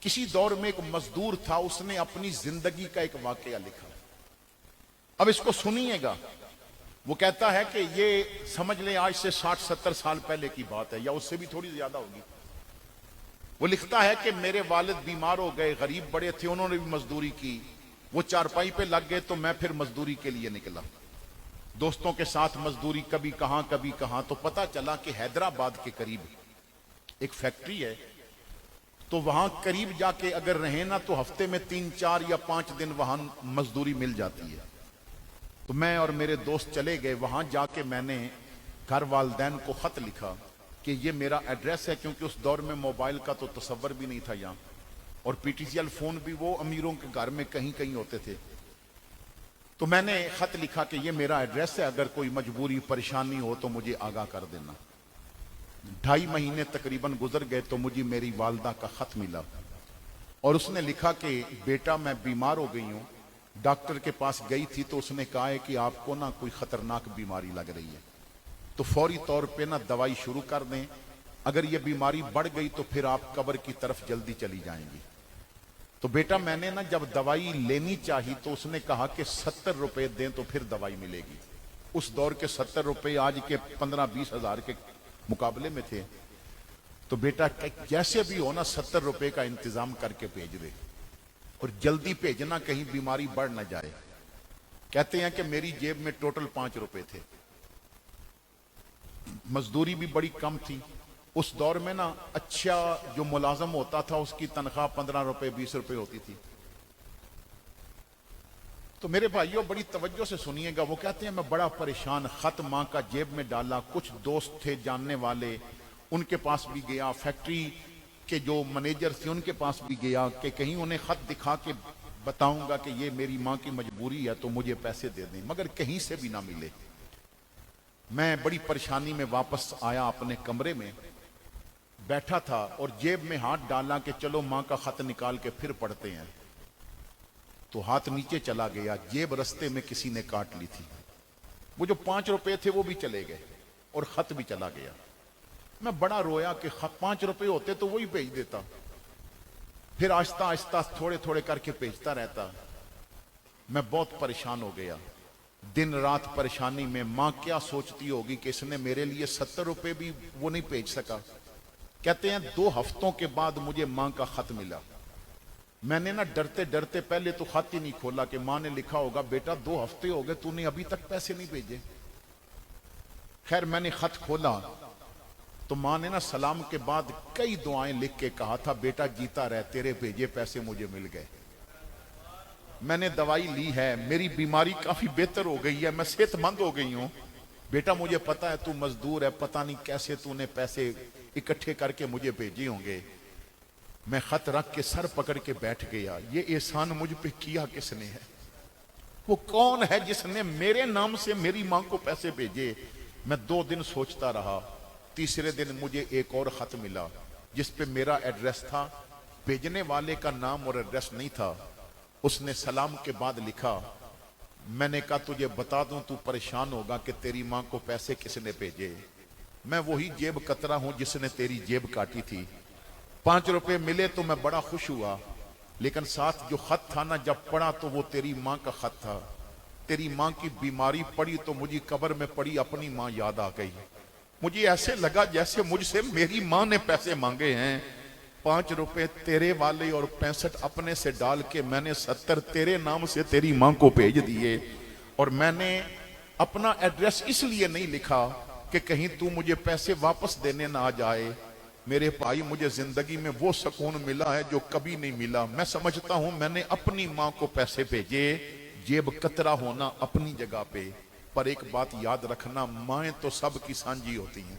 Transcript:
کسی دور میں ایک مزدور تھا، اس نے اپنی زندگی کا ایک واقعہ لکھا. اب اس کو سنیے گا. وہ کہتا ہے کہ یہ سمجھ لیں آج سے 60-70 سال پہلے کی بات ہے، یا اس سے بھی تھوڑی زیادہ ہوگی. وہ لکھتا ہے کہ میرے والد بیمار ہو گئے، غریب بڑے تھے، انہوں نے بھی مزدوری کی. وہ چارپائی پہ لگ گئے تو میں پھر مزدوری کے لیے نکلا. دوستوں کے ساتھ مزدوری، کبھی کہاں کبھی کہاں. تو پتا چلا کہ حیدرآباد کے قریب ایک فیکٹری ہے، تو وہاں قریب جا کے اگر رہیں نا تو ہفتے میں 3-4 یا 5 دن وہاں مزدوری مل جاتی ہے. تو میں اور میرے دوست چلے گئے. وہاں جا کے میں نے گھر والدین کو خط لکھا کہ یہ میرا ایڈریس ہے، کیونکہ اس دور میں موبائل کا تو تصور بھی نہیں تھا یہاں، اور P T C L phone بھی وہ امیروں کے گھر میں کہیں کہیں ہوتے تھے. تو میں نے خط لکھا کہ یہ میرا ایڈریس ہے، اگر کوئی مجبوری پریشانی ہو تو مجھے آگاہ کر دینا. 2.5 مہینے تقریباً گزر گئے تو مجھے میری والدہ کا خط ملا، اور اس نے لکھا کہ بیٹا میں بیمار ہو گئی ہوں، ڈاکٹر کے پاس گئی تھی تو اس نے کہا ہے کہ آپ کو نا کوئی خطرناک بیماری لگ رہی ہے، تو فوری طور پہ نا دوائی شروع کر دیں، اگر یہ بیماری بڑھ گئی تو پھر آپ قبر کی طرف جلدی چلی جائیں گی. تو بیٹا میں نے نا جب دوائی لینی چاہی تو اس نے کہا کہ 70 روپے دیں تو پھر دوائی ملے گی. اس دور کے 70 روپے آج کے 15-20 ہزار کے مقابلے میں تھے. تو بیٹا جیسے بھی ہو نا 70 روپے کا انتظام کر کے بھیج دے، اور جلدی بھیجنا کہیں بیماری بڑھ نہ جائے. کہتے ہیں کہ میری جیب میں ٹوٹل 5 روپے تھے. مزدوری بھی بڑی کم تھی. اس دور میں نا اچھا جو ملازم ہوتا تھا اس کی تنخواہ 15 روپے 20 روپے ہوتی تھی. تو میرے بھائیوں بڑی توجہ سے سنیے گا. وہ کہتے ہیں میں بڑا پریشان، خط ماں کا جیب میں ڈالا، کچھ دوست تھے جاننے والے ان کے پاس بھی گیا، فیکٹری کے جو منیجر تھے ان کے پاس بھی گیا کہ کہیں انہیں خط دکھا کے بتاؤں گا کہ یہ میری ماں کی مجبوری ہے تو مجھے پیسے دے دیں، مگر کہیں سے بھی نہ ملے. میں بڑی پریشانی میں واپس آیا، اپنے کمرے میں بیٹھا تھا اور جیب میں ہاتھ ڈالا کہ چلو ماں کا خط نکال کے پھر پڑھتے ہیں. تو ہاتھ نیچے چلا گیا، جیب رستے میں کسی نے کاٹ لی تھی. وہ جو 5 روپے تھے وہ بھی چلے گئے اور خط بھی چلا گیا. میں بڑا رویا کہ 5 روپے ہوتے تو وہی بھیج دیتا. پھر آہستہ آہستہ تھوڑے تھوڑے کر کے بھیجتا رہتا. میں بہت پریشان ہو گیا، دن رات پریشانی میں. ماں کیا سوچتی ہوگی کہ اس نے میرے لیے 70 روپے بھی وہ نہیں بھیج سکا. کہتے ہیں 2 ہفتوں کے بعد مجھے ماں کا خط ملا. میں نے نا ڈرتے ڈرتے پہلے تو خط ہی نہیں کھولا کہ ماں نے لکھا ہوگا بیٹا 2 ہفتے ہو گئے تو نے ابھی تک پیسے نہیں بھیجے. خیر میں نے خط کھولا تو ماں نے نا سلام کے بعد کئی دعائیں لکھ کے کہا تھا بیٹا جیتا رہ، تیرے بھیجے پیسے مجھے مل گئے. میں نے دوائی لی ہے، میری بیماری کافی بہتر ہو گئی ہے، میں صحت مند ہو گئی ہوں. بیٹا مجھے پتا ہے تو مزدور ہے، پتہ نہیں کیسے تو نے پیسے اکٹھے کر کے مجھے بھیجے ہوں گے. میں خط رکھ کے سر پکڑ کے بیٹھ گیا. یہ احسان مجھ پہ کیا کس نے ہے؟ وہ کون ہے جس نے میرے نام سے میری ماں کو پیسے بھیجے؟ میں 2 دن سوچتا رہا. تیسرے دن مجھے ایک اور خط ملا جس پہ میرا ایڈریس تھا، بھیجنے والے کا نام اور ایڈریس نہیں تھا. اس نے سلام کے بعد لکھا. میں نے کہا تجھے بتا دوں تو پریشان ہوگا کہ تیری ماں کو پیسے کس نے بھیجے. میں وہی جیب کترا ہوں جس نے تیری جیب کاٹی تھی. 5 روپے ملے تو میں بڑا خوش ہوا، لیکن ساتھ جو خط تھا نا جب پڑھا تو وہ تیری ماں کا خط تھا. تیری ماں کی بیماری پڑی تو مجھے قبر میں پڑی اپنی ماں یاد آ گئی. مجھے ایسے لگا جیسے مجھ سے میری ماں نے پیسے مانگے ہیں. 5 روپے تیرے والے اور 65 اپنے سے ڈال کے میں نے 70 تیرے نام سے تیری ماں کو بھیج دیے. اور میں نے اپنا ایڈریس اس لیے نہیں لکھا کہ کہیں تو مجھے پیسے واپس دینے نہ آ جائے. میرے بھائی مجھے زندگی میں وہ سکون ملا ہے جو کبھی نہیں ملا. میں سمجھتا ہوں میں نے اپنی ماں کو پیسے بھیجے. جیب کترا ہونا اپنی جگہ پہ، پر ایک بات یاد رکھنا، مائیں تو سب کی سانجھی ہوتی ہیں.